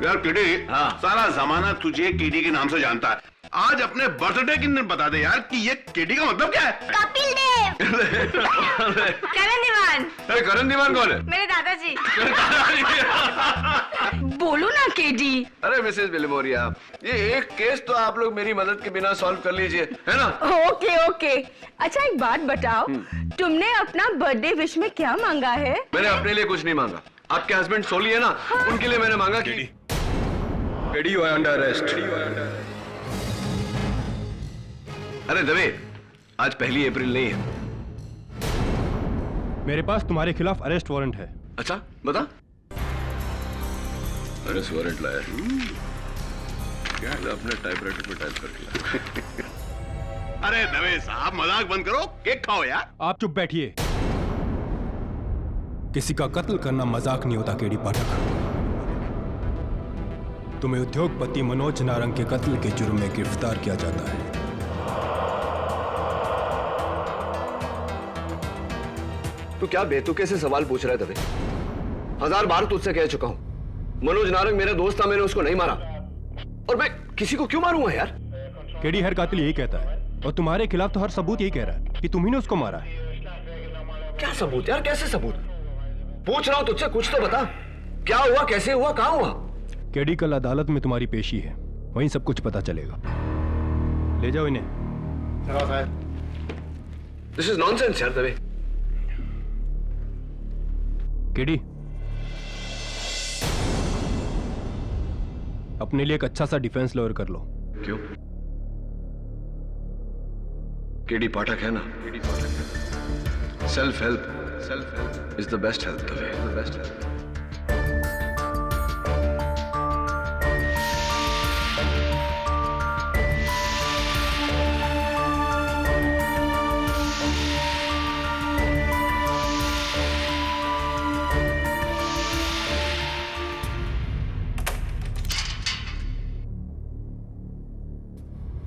यार किडी, हाँ। सारा जमाना तुझे केडी के नाम से जानता है। आज अपने बर्थडे के दिन बता दे यार कि ये केडी का मतलब क्या है? कपिल देव। करण दीवान। अरे करण दीवान कौन है? मेरे दादाजी। बोलो ना केडी। अरे मिसेस बिलमोरिया, ये एक केस तो आप लोग मेरी मदद के बिना सॉल्व कर लीजिए, है ना? Okay okay. अच्छा एक बात बताओ, तुमने अपना बर्थडे विश में क्या मांगा है? मैंने अपने लिए कुछ नहीं मांगा। आपके हस्बैंड सोली है ना, उनके लिए मैंने मांगा कि KD you are under arrest. अरे दवे, आज 1 अप्रैल नहीं है। मेरे पास तुम्हारे खिलाफ अरेस्ट वारंट है। अच्छा बता। अरेस्ट वारंट लाया क्या? अपने टाइपराइटर पे टाइप करके ला। अरे दवे साहब, मजाक बंद करो, केक खाओ यार। आप चुप बैठिए। किसी का कत्ल करना मजाक नहीं होता केडी पाठक। तुम्हें उद्योगपति मनोज नारंग के कत्ल के जुर्म में गिरफ्तार किया जाता है। तू क्या बेतुके से सवाल पूछ रहा है दवे? 1000 बार तुझसे कह चुका हूं, मनोज नारंग मेरा दोस्त था, मैंने उसको नहीं मारा। और मैं किसी को क्यों मारूंगा यार? केडी हर कातिल यही कहता है, और तुम्हारे खिलाफ तो हर सबूत यही कह रहा है कि तुम ही ने उसको मारा है। क्या सबूत यार? कैसे सबूत? पूछ रहा हूं तुझसे, कुछ तो बता। क्या हुआ, कैसे हुआ, कहां हुआ? केडी कल अदालत में तुम्हारी पेशी है, वहीं सब कुछ पता चलेगा। ले जाओ इन्हें। दिस इज नॉनसेंस यार दवे। केडी, अपने लिए एक अच्छा सा डिफेंस लॉयर कर लो। क्यों? केडी पाठक है ना? Self help is the best help Dave, the best help.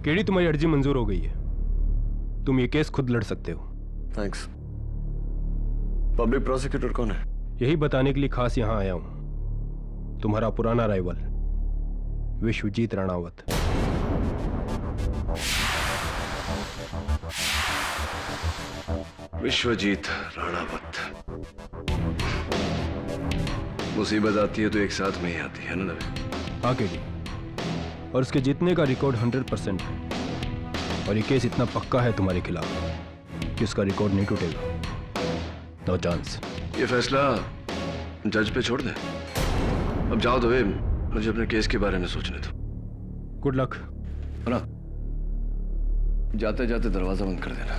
KD, तुम्हारी अर्जी मंजूर हो गई है। तुम ये केस खुद लड़ सकते हो। थैंक्स। पब्लिक प्रोसिक्यूटर कौन है? यही बताने के लिए खास यहां आया हूं। तुम्हारा पुराना राइवल विश्वजीत राणावत। विश्वजीत राणावत। मुसीबत आती है तो एक साथ में ही आती है ना दवे? हाँ केडी, और उसके जीतने का रिकॉर्ड 100% है। और ये केस इतना पक्का है तुम्हारे खिलाफ कि उसका रिकॉर्ड नहीं टूटेगा। No chance. ये फैसला जज पे छोड़ दे। अब जाओ दवे, मुझे अपने केस के बारे में सोचने दो। Good luck. ना जाते जाते दरवाजा बंद कर देना।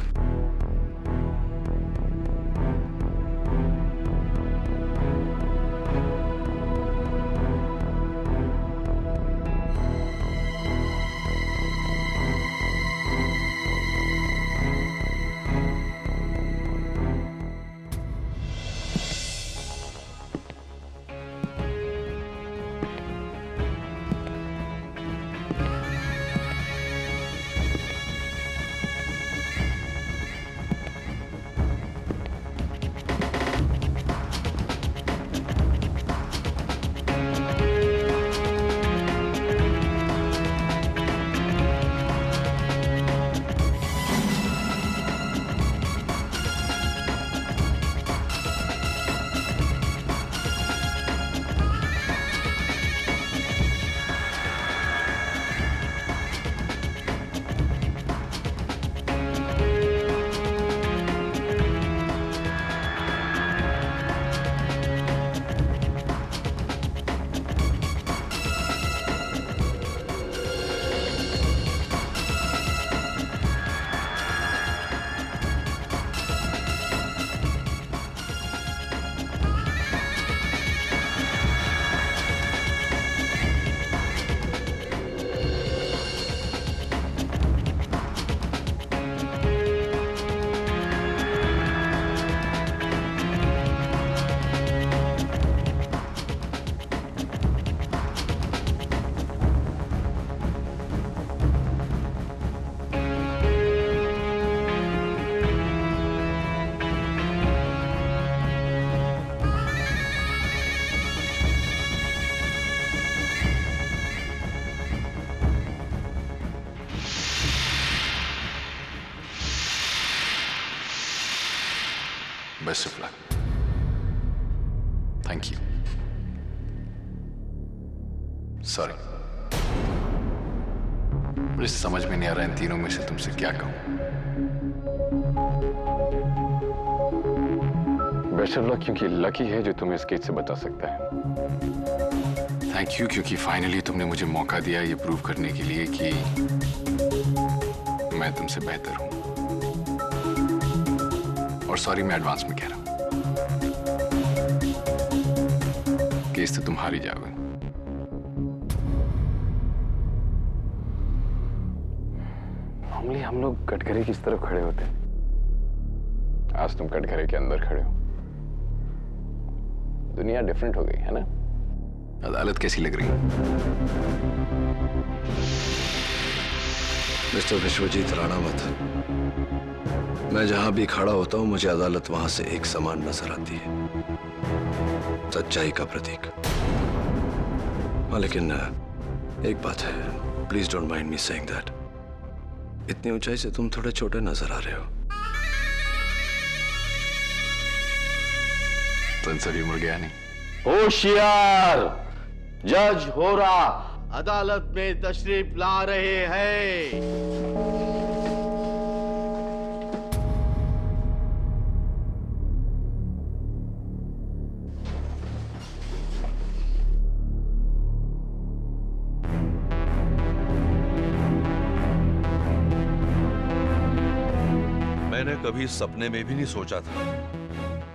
Best of luck. Thank you. Sorry, मुझे समझ में नहीं आ रहा इन तीनों में से तुमसे क्या कहूं। बेस्ट ऑफ लक क्योंकि लकी है जो तुम्हें इस केस से बचा सकता है। थैंक यू क्योंकि फाइनली तुमने मुझे मौका दिया ये प्रूव करने के लिए कि मैं तुमसे बेहतर हूं। और सॉरी, मैं एडवांस में कह रहा हूं। केस तो तुम हार ही जाओगे। नॉर्मली हम लोग कटघरे किस तरफ खड़े होते हैं, आज तुम कटघरे के अंदर खड़े हो। दुनिया डिफरेंट हो गई है ना। अदालत कैसी लग रही है? मिस्टर विश्वजीत राणावत, मैं जहां भी खड़ा होता हूं मुझे अदालत वहां से एक समान नजर आती है, सच्चाई का प्रतीक। हाँ, लेकिन एक बात है, please don't mind me saying that, इतनी ऊंचाई से तुम थोड़े छोटे नजर आ रहे हो। तो इनसे भी मुड़ गया नहीं। होशियार, जज हो रहा अदालत में तशरीफ ला रहे हैं। मैंने कभी सपने में भी नहीं सोचा था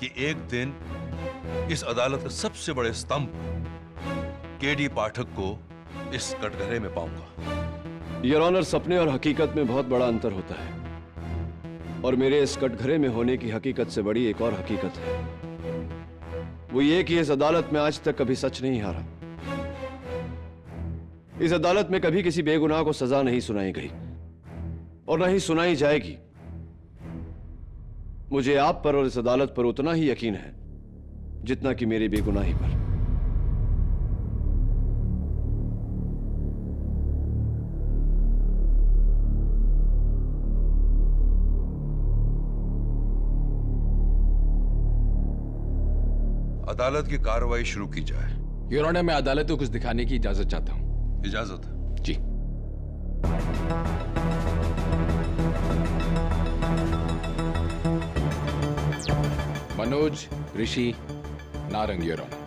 कि एक दिन इस अदालत के सबसे बड़े स्तंभ केडी पाठक को इस कटघरे में पाऊंगा। योर ऑनर, सपने और हकीकत में बहुत बड़ा अंतर होता है, और मेरे इस कटघरे में होने की हकीकत से बड़ी एक और हकीकत है। वो ये कि इस अदालत में आज तक कभी सच नहीं हारा। इस अदालत में कभी किसी बेगुनाह को सजा नहीं सुनाई गई और न ही सुनाई जाएगी। मुझे आप पर और इस अदालत पर उतना ही यकीन है जितना कि मेरी बेगुनाही पर। अदालत की कार्रवाई शुरू की जाए। योर ऑनर, मैं अदालत को कुछ दिखाने की इजाजत चाहता हूं। इजाजत? जी। मनोज, ऋषि, नारंग, योर ऑनर।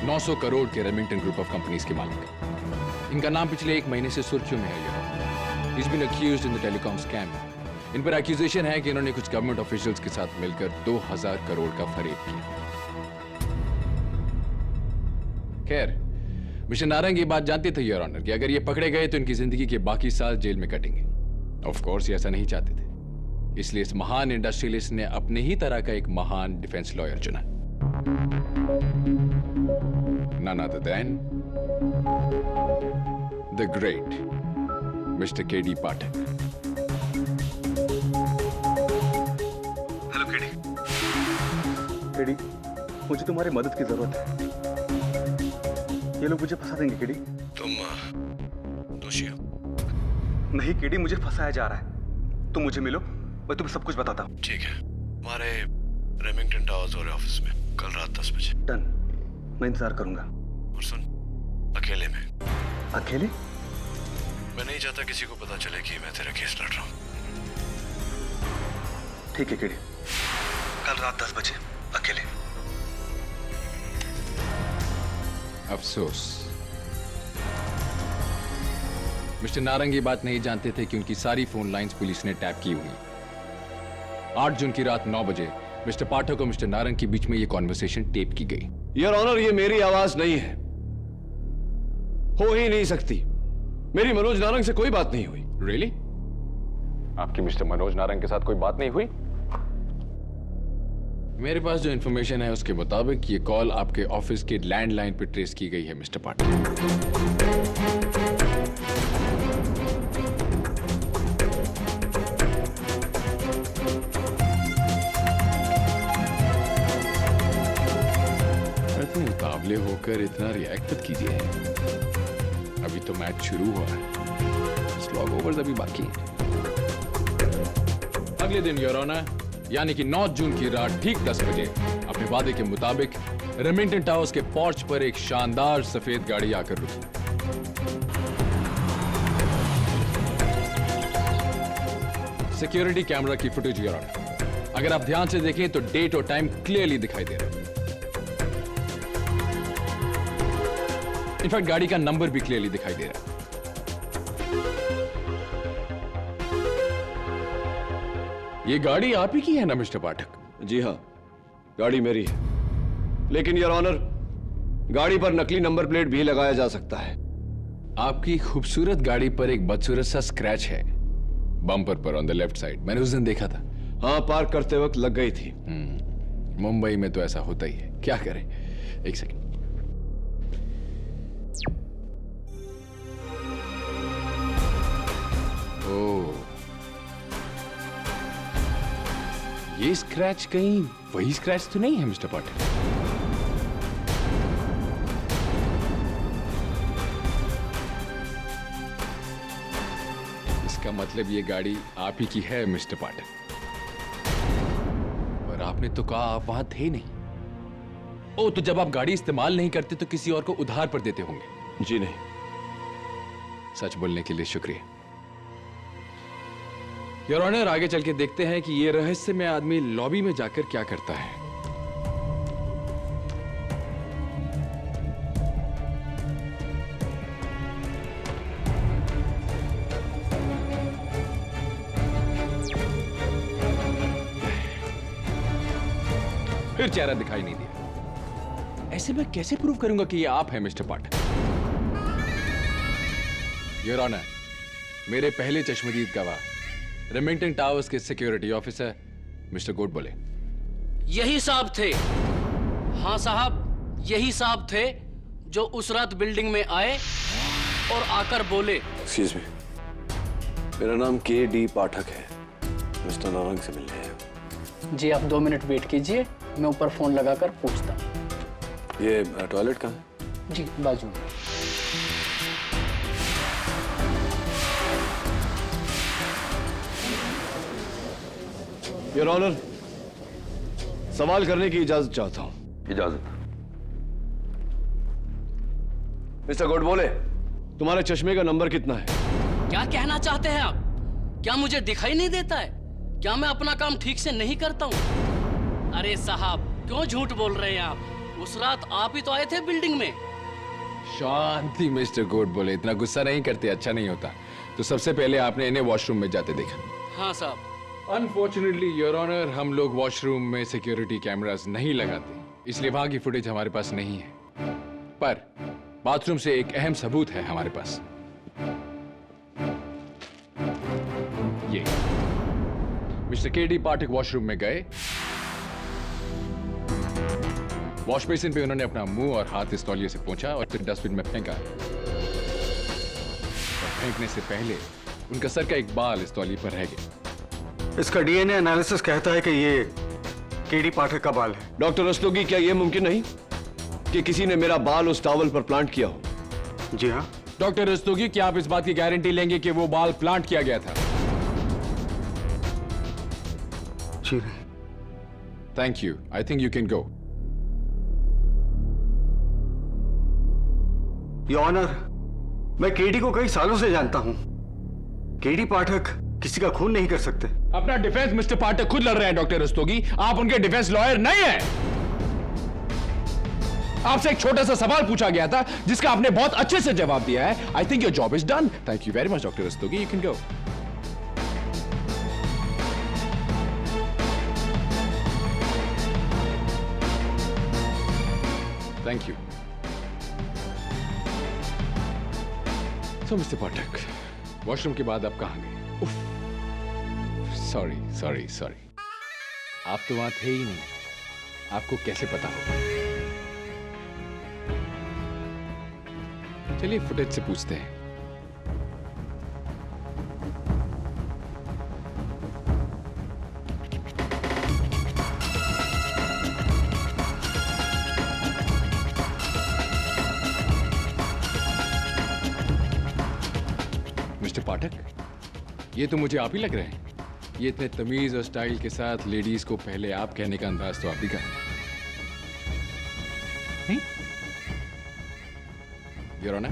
900 करोड़ के रेमिंगटन ग्रुप ऑफ कंपनीज के मालिक। इनका नाम पिछले 1 महीने से सुर्खियों में है, your honour. He's been accused in the telecom scam। इन पर एक्यूजेशन है कि इन्होंने कुछ गवर्नमेंट ऑफिशियल्स के साथ मिलकर 2000 करोड़ का फरेब किया। खैर, मिस्टर नारंग ये बात जानते थे, योर ऑनर, कि अगर ये पकड़े गए तो इनकी जिंदगी के बाकी साल जेल में कटेंगे। ऑफ कोर्स ये ऐसा नहीं चाहते थे, इसलिए इस महान इंडस्ट्रियलिस्ट ने अपने ही तरह का एक महान डिफेंस लॉयर चुना। None other than the great Mr. K.D. Pathak। Hello KD. KD, मुझे तुम्हारी मदद की जरूरत है। ये लोग मुझे फंसा देंगे केडी। तुम दोषी हो? नहीं केडी, मुझे फंसाया जा रहा है। तुम मुझे मिलो, मैं तुम्हें सब कुछ बताता हूँ। ठीक है, हमारे रेमिंगटन टावर्स वाले ऑफिस में कल रात 10 बजे। डन, मैं इंतजार करूंगा। और सुन, अकेले में। अकेले? मैं नहीं चाहता किसी को पता चले कि मैं तेरा केस लड़ रहा हूँ। ठीक है केडी, कल रात 10 बजे अकेले। अफसोस, मिस्टर नारंग ये बात नहीं जानते थे कि उनकी सारी फोन लाइंस पुलिस ने टैप की हुई। 8 जून की रात 9 बजे मिस्टर पाठक और मिस्टर नारंग के बीच में ये कॉन्वर्सेशन टेप की गई। योर ऑनर, ये मेरी आवाज नहीं है, हो ही नहीं सकती। मेरी मनोज नारंग से कोई बात नहीं हुई। रियली? आपकी मिस्टर मनोज नारंग के साथ कोई बात नहीं हुई? मेरे पास जो इंफॉर्मेशन है उसके मुताबिक ये कॉल आपके ऑफिस के लैंडलाइन पर ट्रेस की गई है मिस्टर पाठक। इतने मुकाबले होकर इतना रिएक्ट मत कीजिए, अभी तो मैच शुरू हुआ है। स्लॉग ओवर्स अभी बाकी है। अगले दिन योर ऑनर यानी कि 9 जून की रात ठीक 10 बजे अपने वादे के मुताबिक रेमिंगटन टावर्स के पोर्च पर एक शानदार सफेद गाड़ी आकर रुकी। सिक्योरिटी कैमरा की फुटेज योर ऑनर, अगर आप ध्यान से देखें तो डेट और टाइम क्लियरली दिखाई दे रहा है। इनफैक्ट गाड़ी का नंबर भी क्लियरली दिखाई दे रहा है। ये गाड़ी आप ही की है ना मिस्टर पाठक? जी हाँ, गाड़ी मेरी है, लेकिन योर ऑनर गाड़ी पर नकली नंबर प्लेट भी लगाया जा सकता है। आपकी खूबसूरत गाड़ी पर एक बदसूरत सा स्क्रैच है बम्पर पर ऑन द लेफ्ट साइड। मैंने उस दिन देखा था। हाँ, पार्क करते वक्त लग गई थी। मुंबई में तो ऐसा होता ही है, क्या करें। एक सेकंड। ओह, ये स्क्रैच कहीं वही स्क्रैच तो नहीं है मिस्टर पाटिल? इसका मतलब ये गाड़ी आप ही की है मिस्टर पाटिल। पर आपने तो कहा आप वहां थे नहीं। ओ, तो जब आप गाड़ी इस्तेमाल नहीं करते तो किसी और को उधार पर देते होंगे? जी नहीं। सच बोलने के लिए शुक्रिया योर ऑनर। आगे चल के देखते हैं कि ये रहस्यमय आदमी लॉबी में जाकर क्या करता है। फिर चेहरा दिखाई नहीं दिया। ऐसे मैं कैसे प्रूव करूंगा कि ये आप हैं मिस्टर पाठक? योर ऑनर, मेरे पहले चश्मदीद गवाह रेमिंगटन टावर्स के सिक्योरिटी ऑफिसर मिस्टर गोड बोले। यही साहब थे। हाँ साहब, यही साहब थे जो उस रात बिल्डिंग में आए और आकर बोले। एक्सक्यूज मी, मेरा नाम के.डी. पाठक है, मिस्टर नारंग से मिलने आया। जी आप 2 मिनट वेट कीजिए, मैं ऊपर फोन लगाकर पूछता हूँ। ये टॉयलेट कहाँ है? जी बाजू में। योर ऑनर, सवाल करने की इजाजत चाहता हूं। इजाजत। मिस्टर गोड बोले, तुम्हारे चश्मे का नंबर कितना है? क्या कहना चाहते हैं आप? क्या मुझे दिखाई नहीं देता है? क्या मैं अपना काम ठीक से नहीं करता हूँ? अरे साहब, क्यों झूठ बोल रहे हैं आप? उस रात आप ही तो आए थे बिल्डिंग में। शांति मिस्टर गोड बोले, इतना गुस्सा नहीं करते, अच्छा नहीं होता। तो सबसे पहले आपने इन्हें वॉशरूम में जाते देखा? हाँ साहब। अनफॉर्चुनेटली योर ऑनर, हम लोग वॉशरूम में सिक्योरिटी कैमरास नहीं लगाते, इसलिए वहां की फुटेज हमारे पास नहीं है। पर बाथरूम से एक अहम सबूत है हमारे पास। ये मिस्टर के.डी. पाठक वॉशरूम में गए, वॉश बेसिन पे उन्होंने अपना मुंह और हाथ इस तौलिए से पोंछा और फिर डस्टबिन में फेंका। फेंकने से पहले उनका सर का एक बाल इस तौलिए पर रह गया। इसका डीएनए एनालिसिस कहता है कि ये के.डी. पाठक का बाल है। डॉक्टर रस्तोगी, क्या यह मुमकिन नहीं कि किसी ने मेरा बाल उस टॉवल पर प्लांट किया हो? जी हाँ। डॉक्टर रस्तोगी, क्या आप इस बात की गारंटी लेंगे कि वो बाल प्लांट किया गया था? जी नहीं। Thank you, I think you can go. Your honour, मैं के.डी. को कई सालों से जानता हूं। के.डी. पाठक किसी का खून नहीं कर सकते। अपना डिफेंस मिस्टर पाठक खुद लड़ रहे हैं डॉक्टर रस्तोगी, आप उनके डिफेंस लॉयर नहीं हैं। आपसे एक छोटा सा सवाल पूछा गया था जिसका आपने बहुत अच्छे से जवाब दिया है। I think your job is done. Thank you very much doctor Rastogi, you can go. Thank you. So mister Pathak, washroom के बाद आप कहां गए? सॉरी सॉरी सॉरी, आप तो वहां थे ही नहीं, आपको कैसे पता होगा? चलिए फुटेज से पूछते हैं। मिस्टर पाठक, ये तो मुझे आप ही लग रहे हैं। ये इतने तमीज और स्टाइल के साथ लेडीज को पहले आप कहने का अंदाज तो आप ही का है। योर ऑनर,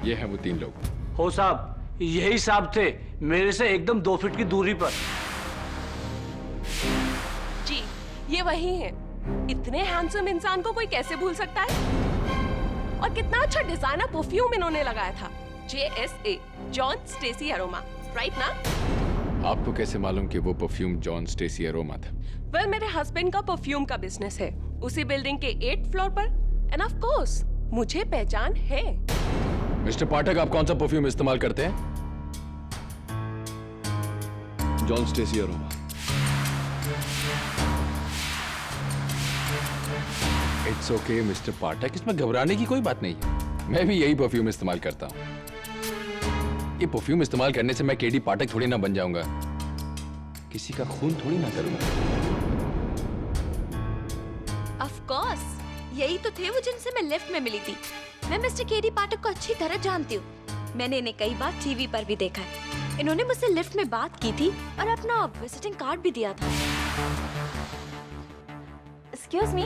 ये हैं वो 3 लोग। हो साहब, यही साहब थे, मेरे से एकदम 2 फीट की दूरी पर। जी, ये वही हैं। इतने हैंडसम इंसान को कोई कैसे भूल सकता है? और कितना अच्छा डिजाइनर परफ्यूम इन्होंने लगाया था, JSA, John Stacy aroma, right ना? आपको कैसे मालूम कि वो परफ्यूम जॉन स्टेसी अरोमा था? वेल, मेरे हस्बैंड का परफ्यूम का बिजनेस है, उसी बिल्डिंग के 8th फ्लोर पर, एंड ऑफ कोर्स मुझे पहचान है। मिस्टर पाठक, आप कौन सा परफ्यूम इस्तेमाल करते हैं? John Stacy aroma. It's okay mister Pathak, इसमें घबराने की कोई बात नहीं है। मैं भी यही परफ्यूम इस्तेमाल करता हूँ। ये परफ्यूम इस्तेमाल करने से मैं केडी पाठक थोड़ी ना बन जाऊंगा, किसी का खून थोड़ी ना करूंगा। ऑफ कोर्स, यही तो थे वो जिनसे मैं लिफ्ट में मिली थी। मैं मिस्टर केडी पाठक को अच्छी तरह जानती हूँ। मैंने इन्हें कई बार टीवी पर भी देखा है। इन्होंने मुझसे लिफ्ट में बात की थी और अपना विजिटिंग कार्ड भी दिया था। एक्सक्यूज मी,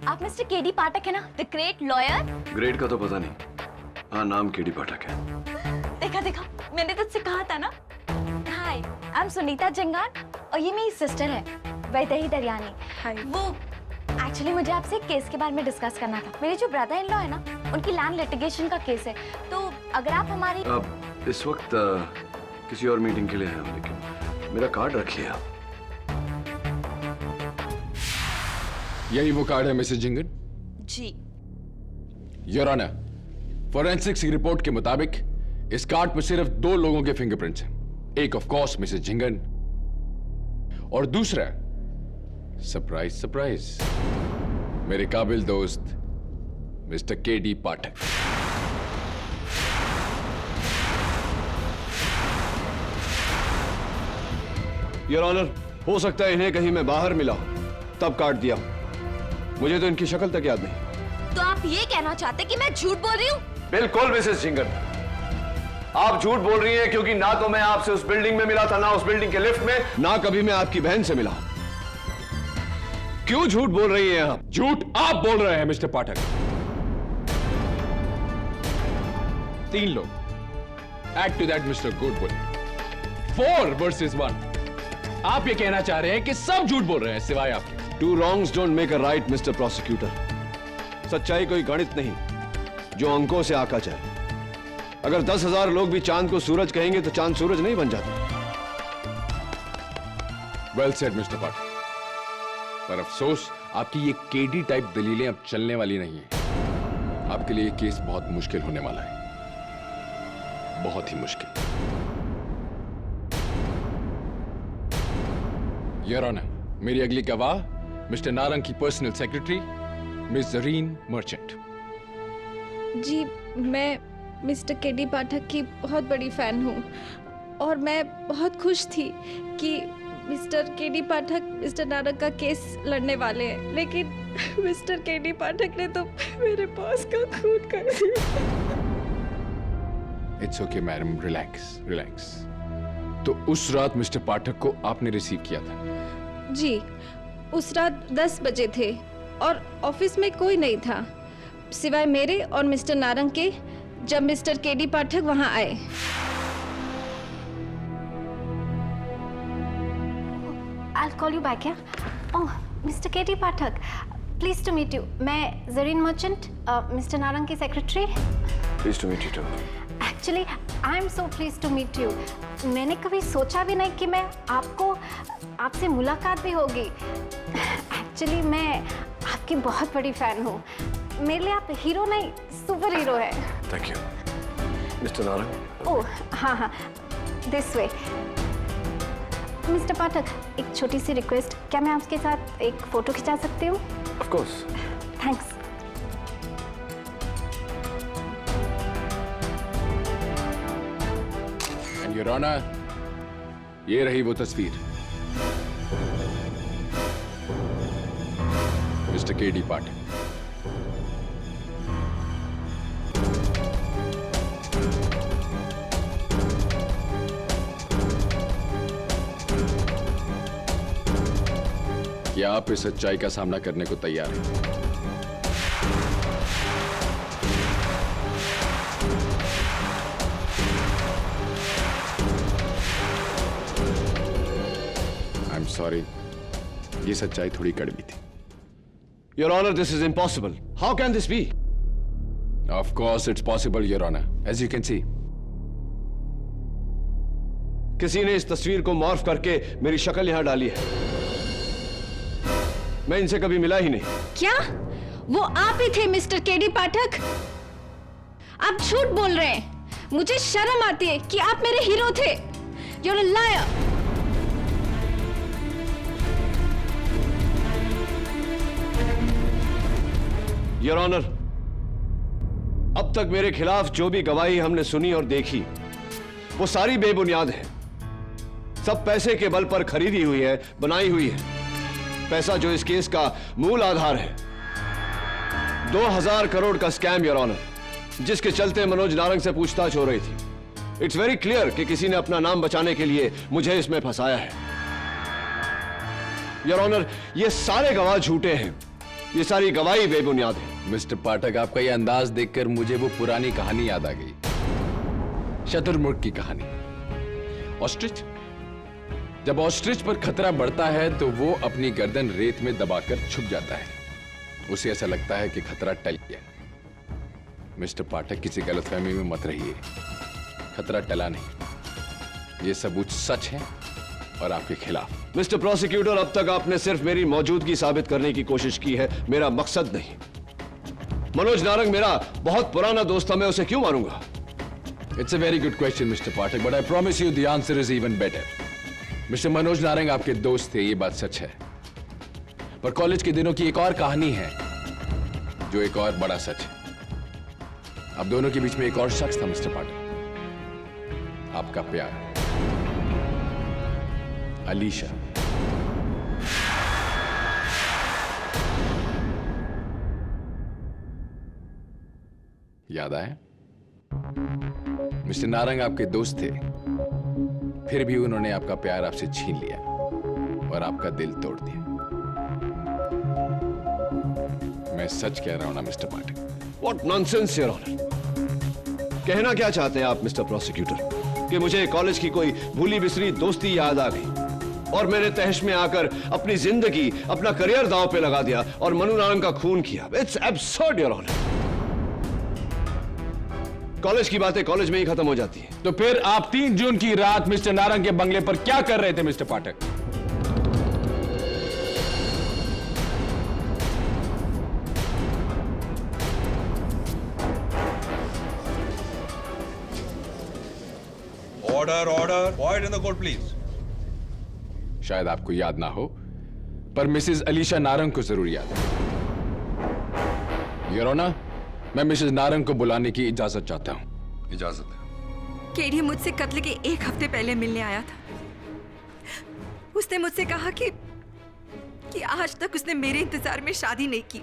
आप मिस्टर केडी पाठक है ना, द ग्रेट लॉयर? ग्रेट का तो पता नहीं, हाँ नाम केडी पाठक है। देखा देखा, मैंने तुझसे कहा था ना। हाय, आई एम सुनीता जंगान और ये मेरी सिस्टर है वैदेही दरियानी। हाय। वो एक्चुअली मुझे आपसे एक केस के बारे में डिस्कस करना था। मेरे जो ब्रदर इन लॉ है ना, उनकी लैंड लिटिगेशन का केस है, तो अगर आप हमारी इस वक्त किसी और मीटिंग के लिए हैं हम, लेकिन मेरा कार्ड रखिए आप। यही वो कार्ड है मिसेस जिंगन? जी। योर ऑनर, फोरेंसिक्स की रिपोर्ट के मुताबिक इस कार्ड पर सिर्फ 2 लोगों के फिंगरप्रिंट्स हैं। एक ऑफ कोर्स मिसेस जिंगन और दूसरा, सरप्राइज सरप्राइज, मेरे काबिल दोस्त mister KD Pathak. Your honour, हो सकता है इन्हें कहीं मैं बाहर मिला हूं, तब कार्ड दिया हूं। मुझे तो इनकी शक्ल तक याद नहीं। तो आप ये कहना चाहते कि मैं झूठ बोल रही हूँ? बिल्कुल मिसेस जिंगन, आप झूठ बोल रही हैं, क्योंकि ना तो मैं आपसे उस बिल्डिंग में मिला था, ना उस बिल्डिंग के लिफ्ट में, ना कभी मैं आपकी बहन से मिला। क्यों झूठ बोल रही हैं आप? झूठ आप बोल रहे हैं मिस्टर पाठक। 3 लोग, add to that mister Goodwill, 4 versus 1। आप ये कहना चाह रहे हैं कि सब झूठ बोल रहे हैं सिवाय आपके। 2 wrongs don't make a right, mister prosecutor. सच्चाई कोई गणित नहीं जो अंकों से आका जाए। अगर 10,000 लोग भी चांद को सूरज कहेंगे तो चांद सूरज नहीं बन जाता। वेल सेड मिस्टर पाठक, पर अफसोस आपकी ये केडी टाइप दलीलें अब चलने वाली नहीं है। आपके लिए ये केस बहुत मुश्किल होने वाला है, बहुत ही मुश्किल। योर ऑनर, मेरी अगली गवाह मिस्टर नारंग की personal secretary miss Zarine Merchant. जी, मैं मिस्टर केडी पाठक की बहुत बड़ी फैन हूँ और मैं बहुत खुश थी कि मिस्टर केडी पाठक मिस्टर नारंग का केस लड़ने वाले हैं, लेकिन मिस्टर केडी पाठक ने तो मेरे बॉस का खून कर दिया। It's okay madam, relax relax. तो उस रात मिस्टर पाठक को आपने रिसीव किया था? जी, उस रात 10 बजे थे और ऑफिस में कोई नहीं था सिवाय मेरे और मिस्टर नारंग के, जब मिस्टर केडी पाठक वहां आए। I'll call you back, yeah? Oh, Mr. Katie Pathak, pleased to meet you. मैं Zareen Merchant, Mr. Narang की secretary. Pleased to meet you too. Actually, I'm so pleased to meet you. मैंने कभी सोचा भी नहीं कि मैं आपसे मुलाकात भी होगी। Actually, मैं आपकी बहुत बड़ी फैन हूँ। मेरे लिए आप हीरो नहीं, सुपर हीरो है। Thank you, Mr. Narang. ओह, हाँ, this way. मिस्टर पाठक, एक छोटी सी रिक्वेस्ट, क्या मैं आपके साथ एक फोटो खिंचा सकती हूँ? Of course. Thanks. And your honour, ये रही वो तस्वीर, मिस्टर केडी पाठक। कि आप इस सच्चाई का सामना करने को तैयार हैं। आई एम सॉरी, ये सच्चाई थोड़ी कड़वी थी। Your Honor, this is impossible. How can this be? Of course it's possible, Your Honor. As you can see. किसी ने इस तस्वीर को मॉर्फ करके मेरी शक्ल यहां डाली है। मैं इनसे कभी मिला ही नहीं। क्या वो आप ही थे मिस्टर केडी पाठक? आप झूठ बोल रहे हैं। मुझे शर्म आती है कि आप मेरे हीरो थे। You're a liar. Your honour, अब तक मेरे खिलाफ जो भी गवाही हमने सुनी और देखी वो सारी बेबुनियाद है। सब पैसे के बल पर खरीदी हुई है, बनाई हुई है। पैसा जो इस केस का मूल आधार है। 2000 करोड़ का स्कैम योर ऑनर, जिसके चलते मनोज नारंग से पूछताछ हो रही थी। इट्स वेरी क्लियर कि किसी ने अपना नाम बचाने के लिए मुझे इसमें फंसाया है। योर ऑनर, ये सारे गवाह झूठे हैं। ये सारी गवाही बेबुनियाद है। मिस्टर पाठक, आपका ये अंदाज देखकर मुझे वो पुरानी कहानी याद आ गई, शतुरमुर्ग की कहानी। ऑस्ट्रिच, जब ऑस्ट्रिच पर खतरा बढ़ता है तो वो अपनी गर्दन रेत में दबाकर छुप जाता है। उसे ऐसा लगता है कि खतरा टल गया। मिस्टर पाठक, किसी गलतफहमी में मत रहिए। खतरा टला नहीं, ये सबूत सच है और आपके खिलाफ। मिस्टर प्रोसिक्यूटर, अब तक आपने सिर्फ मेरी मौजूदगी साबित करने की कोशिश की है, मेरा मकसद नहीं। मनोज नारंग मेरा बहुत पुराना दोस्त था, मैं उसे क्यों मारूंगा? It's a very good question mister Pathak, but I promise you the answer is even better. Mister Manoj Narang आपके दोस्त थे, ये बात सच है, पर कॉलेज के दिनों की एक और कहानी है जो एक और बड़ा सच है। अब दोनों के बीच में एक और शख्स था मिस्टर पाठक, आपका प्यार, अलीशा। याद आए? मिस्टर नारंग आपके दोस्त थे, फिर भी उन्होंने आपका प्यार आपसे छीन लिया और आपका दिल तोड़ दिया। मैं सच कह रहा हूं ना mister Pathak? What nonsense, Your Honor. कहना क्या चाहते हैं आप मिस्टर प्रोसिक्यूटर? कि मुझे कॉलेज की कोई भूली बिसरी दोस्ती याद आ गई और मैंने तहश में आकर अपनी जिंदगी, अपना करियर दांव पे लगा दिया और मनु नारंग का खून किया। It's absurd your honour. College की बातें कॉलेज में ही खत्म हो जाती है। तो फिर आप 3 जून की रात मिस्टर नारंग के बंगले पर क्या कर रहे थे mister Pathak? Order order, quite in the court please. शायद आपको याद ना हो, पर मिसेस अलीशा नारंग को जरूर याद है। योर ऑनर, मैं मिसेस नारंग को बुलाने की इजाजत चाहता हूं। इजाजत है। केडी मुझसे कत्ल के 1 हफ्ते पहले मिलने आया था। उसने मुझसे कहा कि आज तक उसने मेरे इंतजार में शादी नहीं की।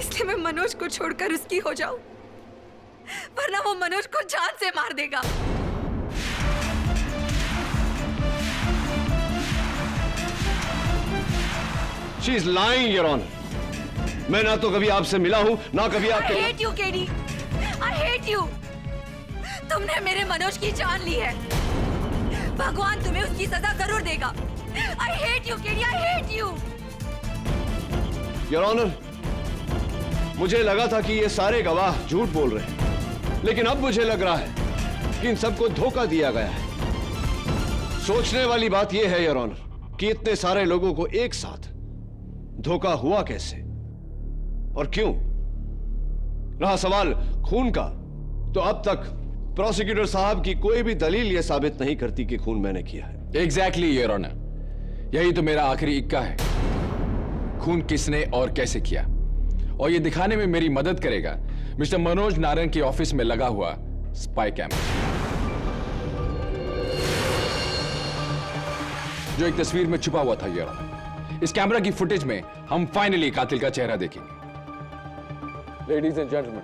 इसलिए मैं मनोज को छोड़कर उसकी हो जाऊं, वरना वो मनोज को जान से मार देगा। She is lying, Your Honor. मैं ना तो कभी आपसे मिला हूं, ना कभी आपके। I hate you, KD. I hate you. तुमने मेरे मनोज की जान ली है। भगवान तुम्हें उसकी सजा जरूर देगा। I hate you, KD. I hate you. Your Honor, मुझे लगा था कि ये सारे गवाह झूठ बोल रहे हैं, लेकिन अब मुझे लग रहा है कि इन सबको धोखा दिया गया है। सोचने वाली बात यह है योर ऑनर कि इतने सारे लोगों को एक साथ धोखा हुआ कैसे और क्यों? रहा सवाल खून का, तो अब तक प्रोसिक्यूटर साहब की कोई भी दलील यह साबित नहीं करती कि खून मैंने किया है। एग्जैक्टली योर ऑनर, यही तो मेरा आखिरी इक्का है। खून किसने और कैसे किया, और ये दिखाने में मेरी मदद करेगा मिस्टर मनोज नारंग के ऑफिस में लगा हुआ स्पाई कैमरा, जो एक तस्वीर में छुपा हुआ था। योर ऑनर, इस कैमरा की फुटेज में हम फाइनली कातिल का चेहरा देखेंगे। लेडीज एंड जेंटलमैन,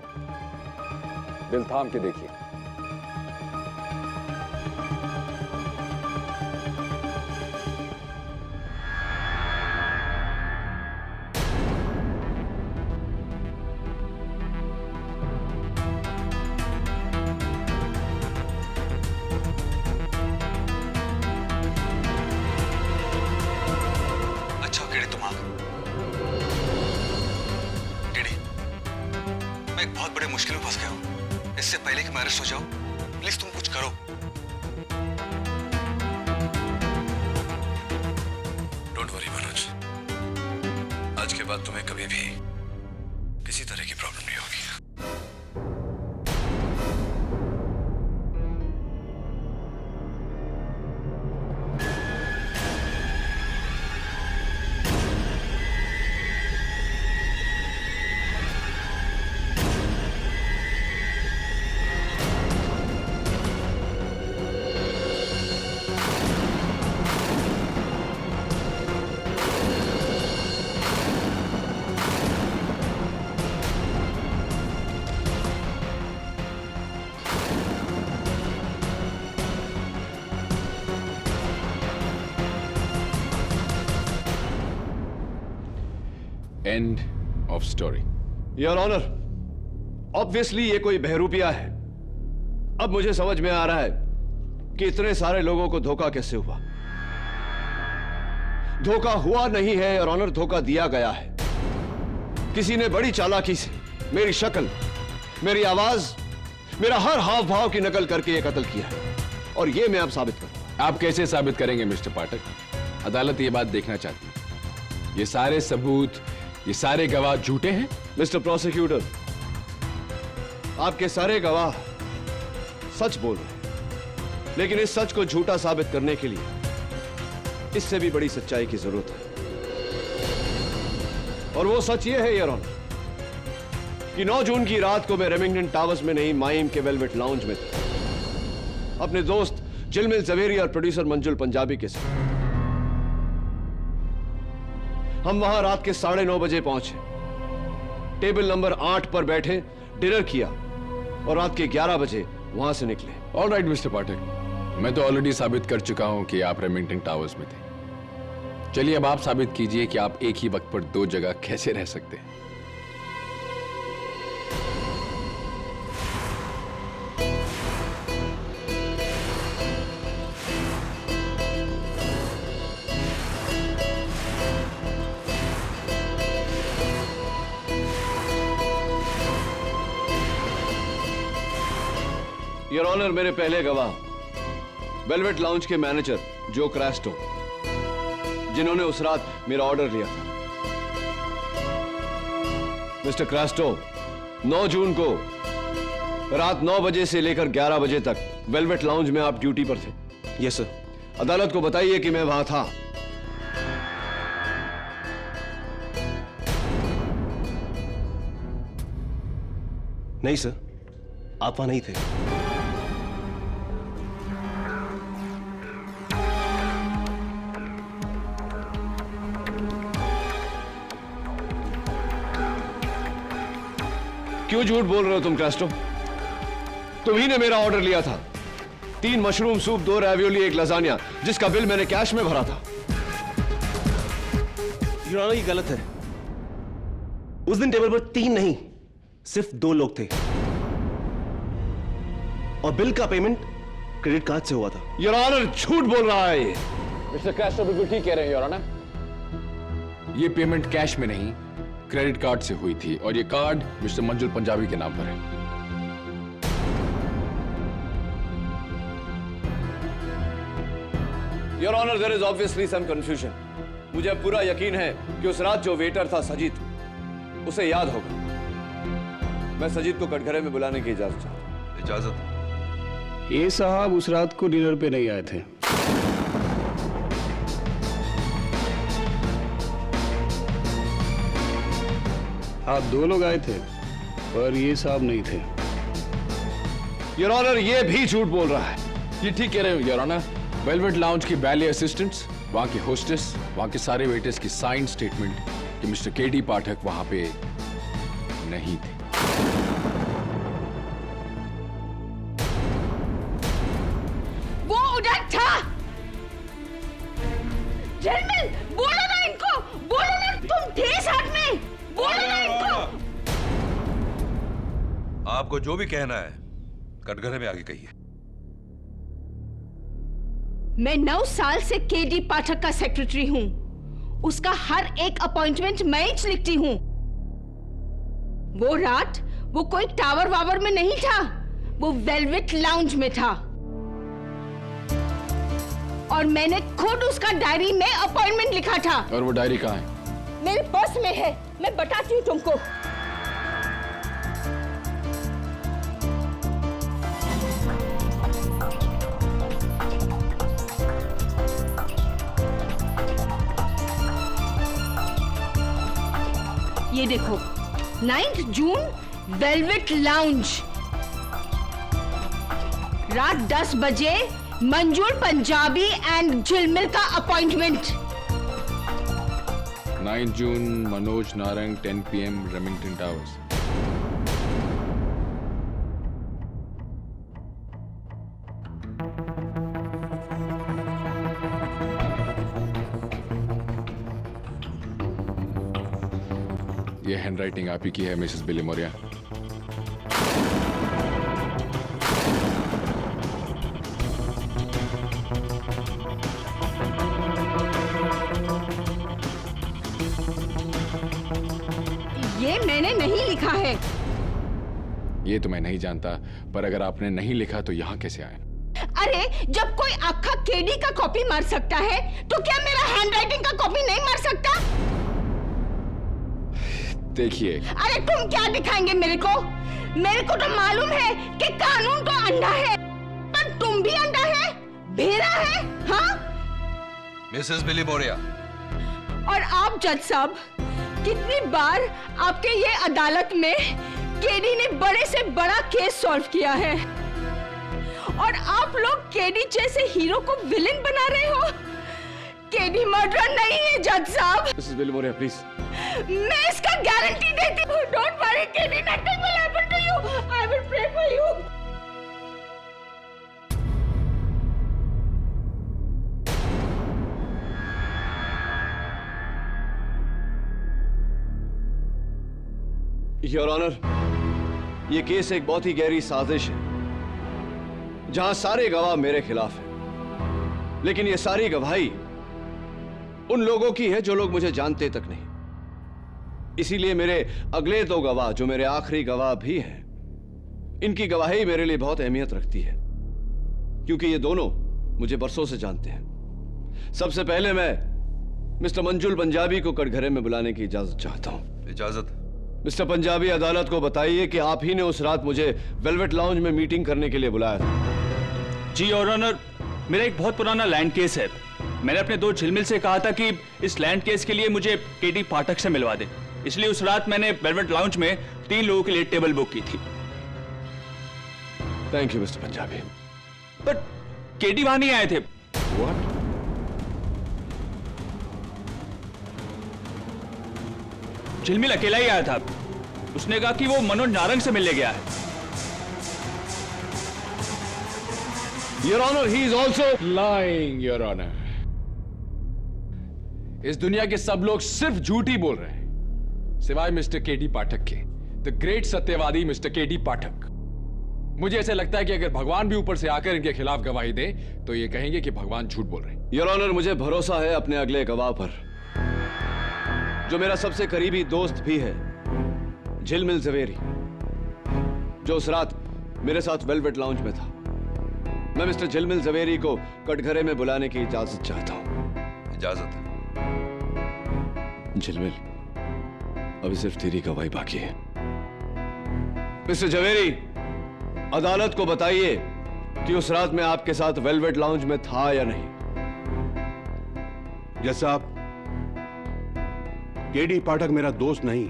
दिल थाम के देखिए, इससे पहले कि मैं अरेस्ट हो जाऊं, प्लीज तुम कुछ करो। डोंट वरी मनोज, आज के बाद तुम्हें कभी भी किसी तरह की प्रॉब्लम नहीं होगी। End of story. Your honour, obviously ये कोई बहरूपिया है। अब मुझे समझ में आ रहा है कि इतने सारे लोगों को धोखा कैसे हुआ। धोखा हुआ नहीं है योर ऑनर, धोखा दिया गया है। किसी ने बड़ी चालाकी से मेरी शक्ल, मेरी आवाज, मेरा हर हाव भाव की नकल करके ये कत्ल किया है, और ये मैं अब साबित करूंगा। आप कैसे साबित करेंगे मिस्टर पाठक? अदालत ये बात देखना चाहती है। ये सारे सबूत, ये सारे गवाह झूठे हैं? मिस्टर प्रोसिक्यूटर, आपके सारे गवाह सच बोल रहे हैं, लेकिन इस सच को झूठा साबित करने के लिए इससे भी बड़ी सच्चाई की जरूरत है। और वो सच ये है योर ऑनर कि 9 जून की रात को मैं रेमिंगटन टावर्स में नहीं, माइम के वेलवेट लाउंज में था, अपने दोस्त जिलमिल जवेरी और प्रोड्यूसर मंजुल पंजाबी के साथ। हम वहां रात के 9:30 बजे पहुंचे, टेबल नंबर 8 पर बैठे, डिनर किया और रात के 11 बजे वहां से निकले। ऑल राइट मिस्टर पाठक, मैं तो ऑलरेडी साबित कर चुका हूं कि आप रेमिंगटन टावर्स में थे। चलिए अब आप साबित कीजिए कि आप एक ही वक्त पर 2 जगह कैसे रह सकते हैं। योर ऑनर, मेरे पहले गवाह वेलवेट लाउंज के मैनेजर जो क्रैस्टो, जिन्होंने उस रात मेरा ऑर्डर लिया था। मिस्टर क्रैस्टो 9 जून को रात 9 बजे से लेकर 11 बजे तक वेलवेट लाउंज में आप ड्यूटी पर थे। Yes sir. अदालत को बताइए कि मैं वहां था। नहीं सर, आप वहां नहीं थे। क्यों झूठ बोल रहे हो तुम क्रैस्टो? तुम्ही ने मेरा ऑर्डर लिया था। 3 मशरूम सूप, 2 रैवियोली, 1 लजानिया, जिसका बिल मैंने कैश में भरा था। योर ऑनर, ये गलत है। उस दिन टेबल पर 3 नहीं, सिर्फ 2 लोग थे, और बिल का पेमेंट क्रेडिट कार्ड से हुआ था। योर ऑनर, झूठ बोल रहा है ये। मिस्टर क्रैस्टो बिल्कुल ठीक कह रहे हैं योर ऑनर। ये पेमेंट कैश में नहीं, क्रेडिट कार्ड से हुई थी, और ये कार्ड मिस्टर मंजुल पंजाबी के नाम पर है। Your honour, there is obviously some confusion. मुझे पूरा यकीन है कि उस रात जो वेटर था सजीद, उसे याद होगा। मैं सजीद को कटघरे में बुलाने की इजाजत चाहता हूं। इजाजत? ये साहब उस रात को डिनर पे नहीं आए थे। आप 2 लोग आए थे, पर ये साहब नहीं थे। योर ऑनर, ये भी झूठ बोल रहा है। ये ठीक कह रहे हो योर ऑनर। वेलवेट लाउंज की बैले असिस्टेंट्स, वहां की होस्टेस, वहां के सारे वेटर्स की साइन स्टेटमेंट कि मिस्टर केडी पाठक वहां पे नहीं थे। वो उधर था। झिलमिल, बोलो ना इनको, बोलो ना तुम थे साथ में, बोलो ना इनको। आपको जो भी कहना है कटघरे में आगे कहिए। मैं 9 साल से केडी पाठक का सेक्रेटरी हूं। उसका हर एक अपॉइंटमेंट मैं ही लिखती हूं। वो रात वो कोई टावर वावर में नहीं था। वो वेलवेट लाउंज में था और मैंने खुद उसका डायरी में अपॉइंटमेंट लिखा था। और वो डायरी कहाँ है? मेरे पर्स में है, मैं बताती हूँ तुमको। ये देखो, 9 जून वेलवेट लाउंज, रात 10 बजे मंजूर पंजाबी एंड झिलमिल का appointment. 9 June Manoj Narang 10 PM Remington Towers. ये हैंडराइटिंग आप ही की है मिसेस बिली मौर्य। ये मैंने नहीं लिखा है। ये तो मैं नहीं जानता, पर अगर आपने नहीं लिखा तो यहाँ कैसे आए? अरे जब कोई आखा केडी का कॉपी मार सकता है तो क्या मेरा हैंडराइटिंग का कॉपी नहीं मार सकता? देखिए, अरे तुम क्या दिखाएंगे मेरे को? मेरे को तो मालूम है कि कानून तो अंधा है, पर तुम भी अंधा है, भेड़ा है, हाँ? Mrs Billy Maurya. और आप जज साहब, कितनी बार आपके ये अदालत में केडी ने बड़े से बड़ा केस सॉल्व किया है और आप लोग केडी जैसे हीरो को विलेन बना रहे हो। केडी मर्डर नहीं है जज साहब। Mrs Billy Maurya please. मैं इसका गारंटी देती हूँ। Don't worry KD, nothing will happen to you. I will pray for you. Your honour, ये केस एक बहुत ही गहरी साजिश है जहां सारे गवाह मेरे खिलाफ हैं, लेकिन ये सारी गवाही उन लोगों की है जो लोग मुझे जानते तक नहीं। इसीलिए मेरे अगले 2 गवाह, जो मेरे आखिरी गवाह भी हैं, इनकी गवाही मेरे लिए बहुत अहमियत रखती है, क्योंकि ये दोनों मुझे बरसों से जानते हैं। सबसे पहले मैं मिस्टर मंजुल पंजाबी को कटघरे में बुलाने की इजाजत चाहता हूं। इजाजत? मिस्टर पंजाबी, अदालत को बताइए कि आप ही ने उस रात मुझे वेलवेट लाउंज में मीटिंग करने के लिए बुलाया था। जी योर ऑनर, मेरा एक बहुत पुराना लैंड केस है। मैंने अपने 2 झिलमिल से कहा था कि इस लैंड केस के लिए मुझे केडी पाठक से मिलवा दे, इसलिए उस रात मैंने वेलवेट लाउंज में 3 लोगों के लिए टेबल बुक की थी। Thank you mister Punjabi. But KD वहां नहीं आए थे। What? झिलमिल अकेला ही आया था। उसने कहा कि वो मनोज नारंग से मिलने गया है। Your Honor, he is also lying, Your Honor. इस दुनिया के सब लोग सिर्फ झूठ ही बोल रहे हैं, सिवाय मिस्टर केडी पाठक के, द ग्रेट सत्यवादी मिस्टर केडी पाठक। मुझे ऐसे लगता है कि अगर भगवान भी ऊपर से आकर इनके खिलाफ गवाही दे तो ये कहेंगे कि भगवान झूठ बोल रहे हैं। योर ऑनर, मुझे भरोसा है अपने अगले गवाह पर, जो मेरा सबसे करीबी दोस्त भी है, झिलमिल जवेरी, जो उस रात मेरे साथ वेलवेट लाउंज में था। मैं मिस्टर झिलमिल जवेरी को कटघरे में बुलाने की इजाजत चाहता हूं। इजाजत? झिलमिल, अभी सिर्फ तेरी गवाही बाकी है। मिस्टर जवेरी, अदालत को बताइए कि उस रात मैं आपके साथ वेलवेट लाउंज में था या नहीं। जज साहब, केडी पाठक मेरा दोस्त नहीं,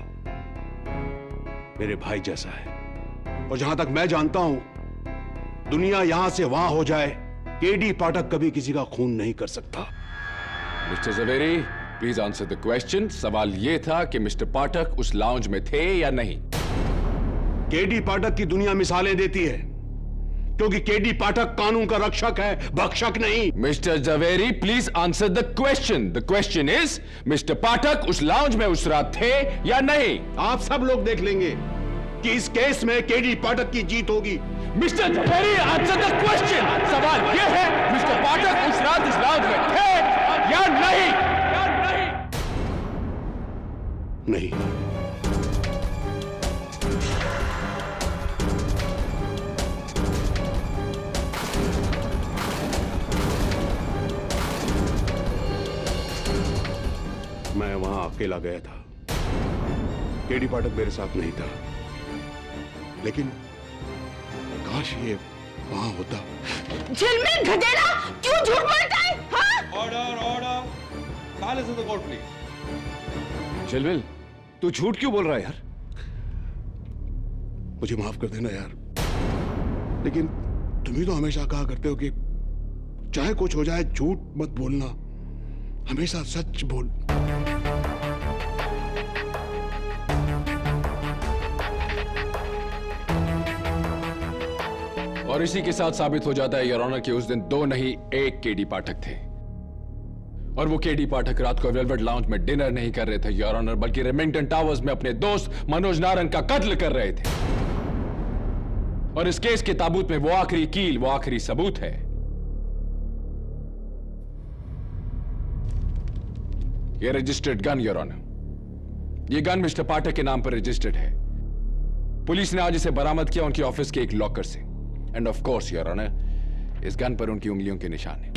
मेरे भाई जैसा है, और जहां तक मैं जानता हूं, दुनिया यहां से वहां हो जाए, केडी पाठक कभी किसी का खून नहीं कर सकता। Mister Javeri, please answer the question. सवाल यह था कि मिस्टर पाठक उस लाउंज में थे या नहीं। केडी पाठक की दुनिया मिसालें देती है, क्योंकि केडी पाठक कानून का रक्षक है, भक्षक नहीं। Mister Javeri, please answer the question. The question is, mister Pathak उस लाउंज में उस रात थे या नहीं? आप सब लोग देख लेंगे कि इस केस में केडी पाठक की जीत होगी। Mister Javeri, answer the question. सवाल यह है, मिस्टर पाठक उस रात इस लाउंज में थे या नहीं? नहीं। मैं वहां अकेला गया था। केडी पाठक मेरे साथ नहीं था, लेकिन काश ये वहां होता। झिलमिल गधेड़ा, क्यों झूठ बोलता है? हाँ? Order order, silence in the court please. झिलमिल, तू झूठ क्यों बोल रहा है यार? मुझे माफ कर देना यार, लेकिन तुम ही तो हमेशा कहा करते हो कि चाहे कुछ हो जाए झूठ मत बोलना, हमेशा सच बोल। और इसी के साथ साबित हो जाता है योर ऑनर कि उस दिन दो नहीं एक केडी पाठक थे, और वो केडी पाठक रात को वेलवेट लाउंज में डिनर नहीं कर रहे थे योर ऑनर, बल्कि रेमिंगटन टावर्स में अपने दोस्त मनोज नारंग का कत्ल कर रहे थे। और इस केस के ताबूत में वो आखिरी कील, वो आखिरी सबूत है। ये रजिस्टर्ड गन योर ऑनर, ये गन मिस्टर पाठक के नाम पर रजिस्टर्ड है। पुलिस ने आज इसे बरामद किया उनके ऑफिस के एक लॉकर से। And of course your honour, इस गन पर उनकी उंगलियों के निशान है।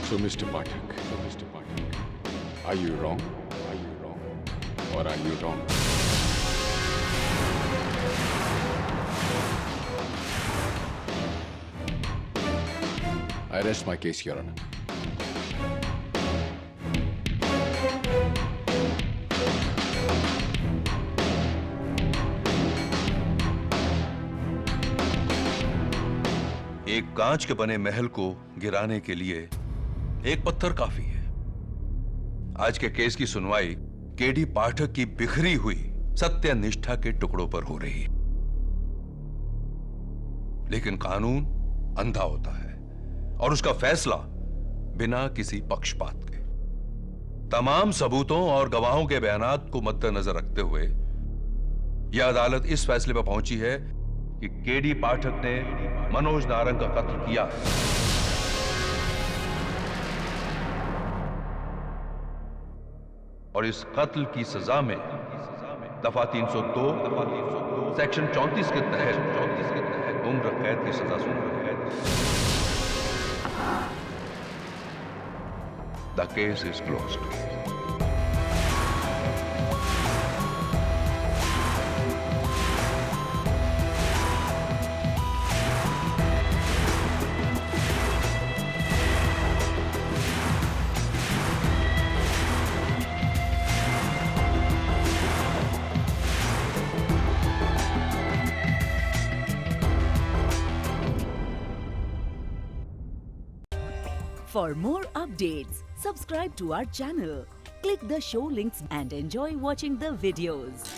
So Mr. Pathak, are you wrong? Or are you wrong? I rest my case, Your Honor. एक कांच के बने महल को गिराने के लिए एक पत्थर काफी है। आज के केस की सुनवाई केडी पाठक की बिखरी हुई सत्य निष्ठा के टुकड़ों पर हो रही है, लेकिन कानून अंधा होता है और उसका फैसला बिना किसी पक्षपात के, तमाम सबूतों और गवाहों के बयानात को मद्देनजर रखते हुए यह अदालत इस फैसले पर पहुंची है कि केडी पाठक ने मनोज नारंग का कत्ल किया है। और इस कत्ल की सजा में दफा 302 सेक्शन 34 के तहत उम्र कैद की सजा सुनाई है। The case is closed. For more updates, subscribe to our channel, click the show links and enjoy watching the videos.